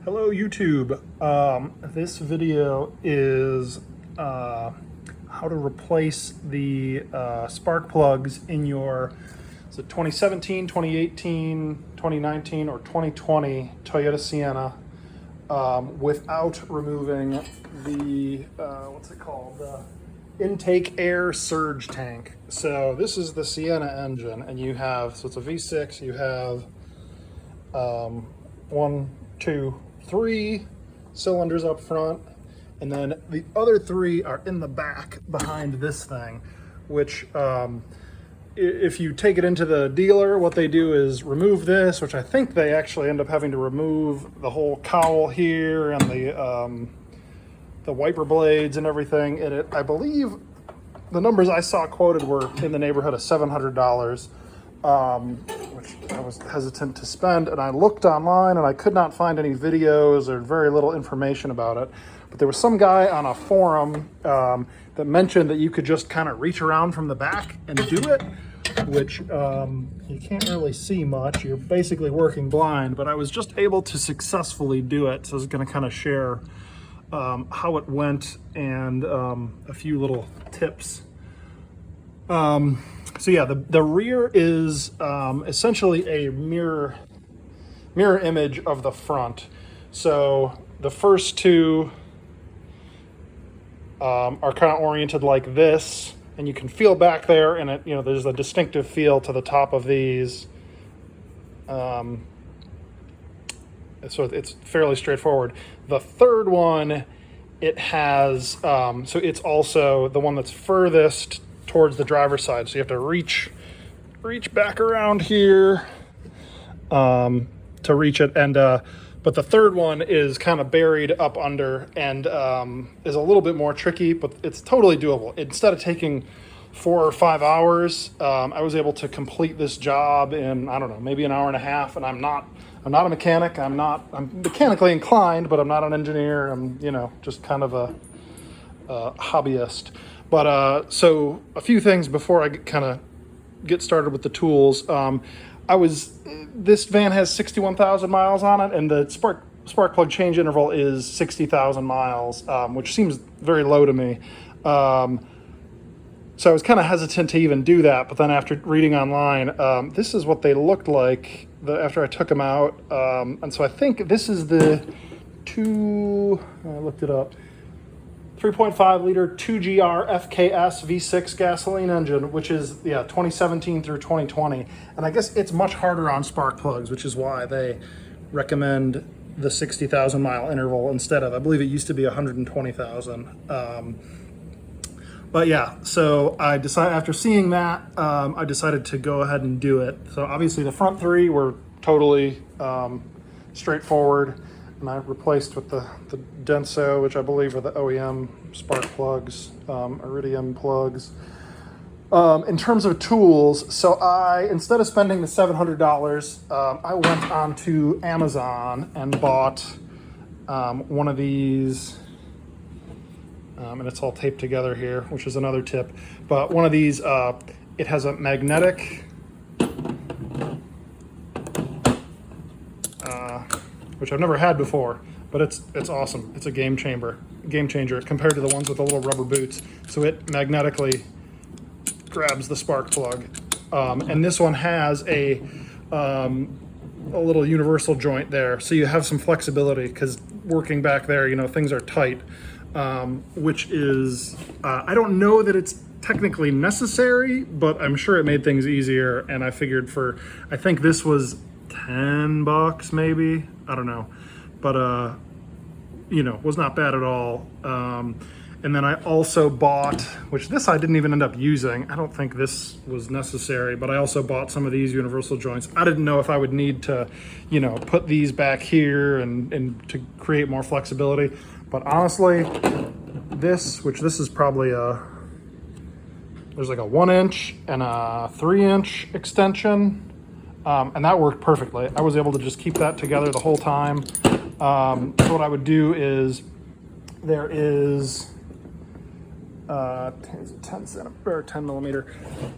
Hello YouTube. This video is how to replace the spark plugs in your 2017, 2018, 2019, or 2020 Toyota Sienna without removing the, what's it called, the intake air surge tank. So this is the Sienna engine, and you have, so it's a V6, you have 1, 2, 3 cylinders up front, and then the other 3 are in the back behind this thing, which if you take it into the dealer, what they do is remove this, which I think they actually end up having to remove the whole cowl here and the wiper blades and everything. And I believe the numbers I saw quoted were in the neighborhood of $700. Which I was hesitant to spend, and I looked online and I could not find any videos or very little information about it. But there was some guy on a forum that mentioned that you could just kind of reach around from the back and do it, which you can't really see much. You're basically working blind, but I was just able to successfully do it. So I was going to kind of share how it went and a few little tips. So yeah, the rear is essentially a mirror image of the front. So the first 2 are kind of oriented like this, and you can feel back there, and there's a distinctive feel to the top of these. So it's fairly straightforward. The third one, it has so it's also the one that's furthest towards the driver's side, so you have to reach back around here to reach it, and but the third one is kind of buried up under and is a little bit more tricky, but it's totally doable. Instead of taking 4 or 5 hours, I was able to complete this job in, I don't know, maybe an hour and a half. And I'm not a mechanic. I'm mechanically inclined, but I'm not an engineer. I'm just kind of a hobbyist. But so a few things before I get started with the tools. This van has 61,000 miles on it, and the spark plug change interval is 60,000 miles, which seems very low to me. So I was kind of hesitant to even do that, but then after reading online, this is what they looked like after I took them out. And so I think this is the I looked it up, 3.5 liter 2GR-FKS V6 gasoline engine, which is 2017 through 2020. And I guess it's much harder on spark plugs, which is why they recommend the 60,000 mile interval instead of, I believe it used to be 120,000. But yeah, so I decided, after seeing that, I decided to go ahead and do it. So obviously the front 3 were totally straightforward. And I replaced with the Denso, which I believe are the OEM spark plugs, Iridium plugs. In terms of tools, so instead of spending the $700, I went onto Amazon and bought one of these, and it's all taped together here, which is another tip. But one of these, it has a magnetic, which I've never had before, but it's awesome. It's a game changer compared to the ones with the little rubber boots. So it magnetically grabs the spark plug, and this one has a little universal joint there, so you have some flexibility, because working back there, things are tight, which is I don't know that it's technically necessary, but I'm sure it made things easier. And I figured I think this was $10 maybe, I don't know, but was not bad at all. And then I also bought, which this I didn't even end up using, I don't think this was necessary, but I also bought some of these universal joints. I didn't know if I would need to put these back here and to create more flexibility, but honestly, this is probably there's like a 1-inch and a 3-inch extension. And that worked perfectly. I was able to just keep that together the whole time. So what I would do is, there is Here's a 10 millimeter.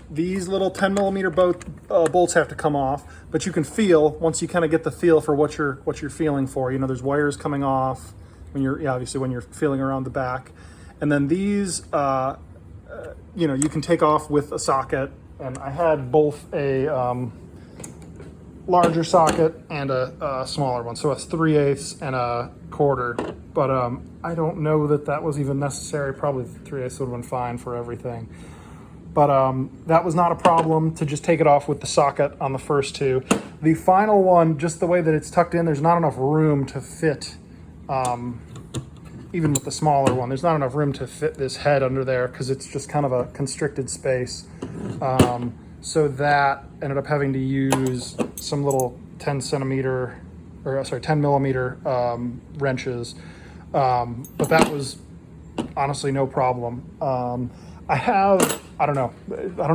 These little 10 millimeter bolts have to come off, but you can feel, once you kind of get the feel for what you're feeling for, you know, there's wires coming off when you're, obviously when you're feeling around the back. And then these, you know, you can take off with a socket, and I had both a larger socket and a smaller one, so a 3/8 and a 1/4. But I don't know that was even necessary. Probably 3/8 would have been fine for everything. But that was not a problem to just take it off with the socket on the first two. The final one, just the way that it's tucked in, there's not enough room to fit, even with the smaller one, there's not enough room to fit this head under there because it's just kind of a constricted space. So that ended up having to use some little 10 millimeter wrenches. But that was honestly no problem. I don't know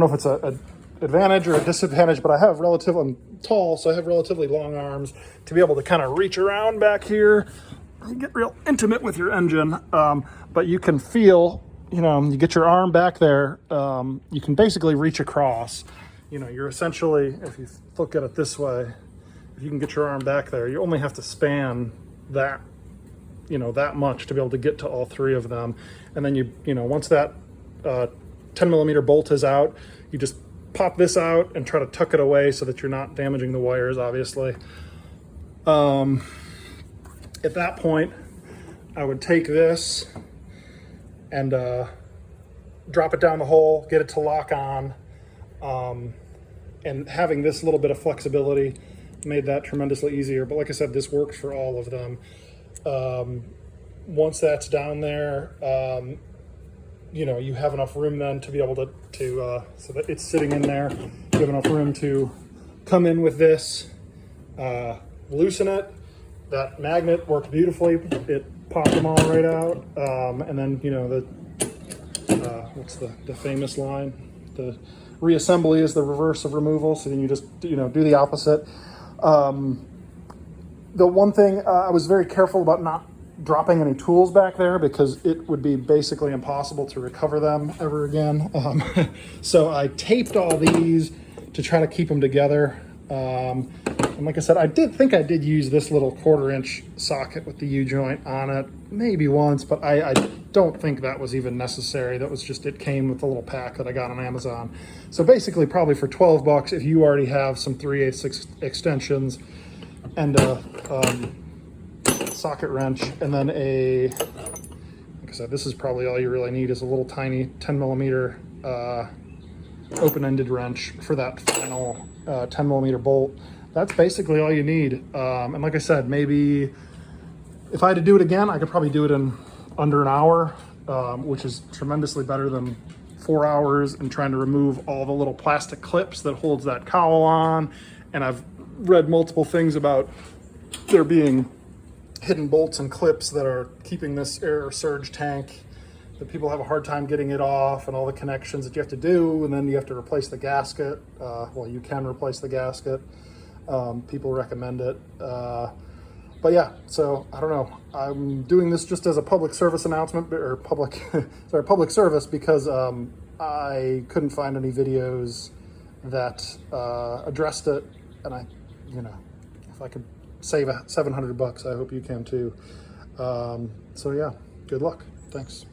if it's a advantage or a disadvantage, but I'm tall, so I have relatively long arms to be able to kind of reach around back here. You get real intimate with your engine, but you can feel, you know, you get your arm back there, you can basically reach across. You know, you're essentially, if you look at it this way, if you can get your arm back there, you only have to span that, you know, that much to be able to get to all three of them. And then you know, once that 10 millimeter bolt is out, you just pop this out and try to tuck it away so that you're not damaging the wires, obviously. At that point, I would take this and drop it down the hole, get it to lock on, and having this little bit of flexibility made that tremendously easier. But like I said, this works for all of them. Once that's down there, you know, you have enough room then to be able to so that it's sitting in there. You have enough room to come in with this, loosen it. That magnet worked beautifully. It popped them all right out. And then, you know, what's the famous line? The reassembly is the reverse of removal. So then you just, you know, do the opposite. The one thing, I was very careful about not dropping any tools back there because it would be basically impossible to recover them ever again. So I taped all these to try to keep them together. And like I said, I did use this little 1/4-inch socket with the U-joint on it, maybe once, but I don't think that was even necessary. That was just, it came with a little pack that I got on Amazon. So basically probably for $12, if you already have some 3/8 extensions and a socket wrench, and then like I said, this is probably all you really need, is a little tiny 10 millimeter open-ended wrench for that final 10 millimeter bolt. That's basically all you need. And like I said, maybe if I had to do it again, I could probably do it in under an hour, which is tremendously better than 4 hours and trying to remove all the little plastic clips that holds that cowl on. And I've read multiple things about there being hidden bolts and clips that are keeping this air surge tank, that people have a hard time getting it off, and all the connections that you have to do, and then you have to replace the gasket. Well, you can replace the gasket. People recommend it. But yeah, so I don't know. I'm doing this just as a public service announcement, or public service, because I couldn't find any videos that addressed it, and you know, if I could save $700, I hope you can too. So yeah, good luck. Thanks.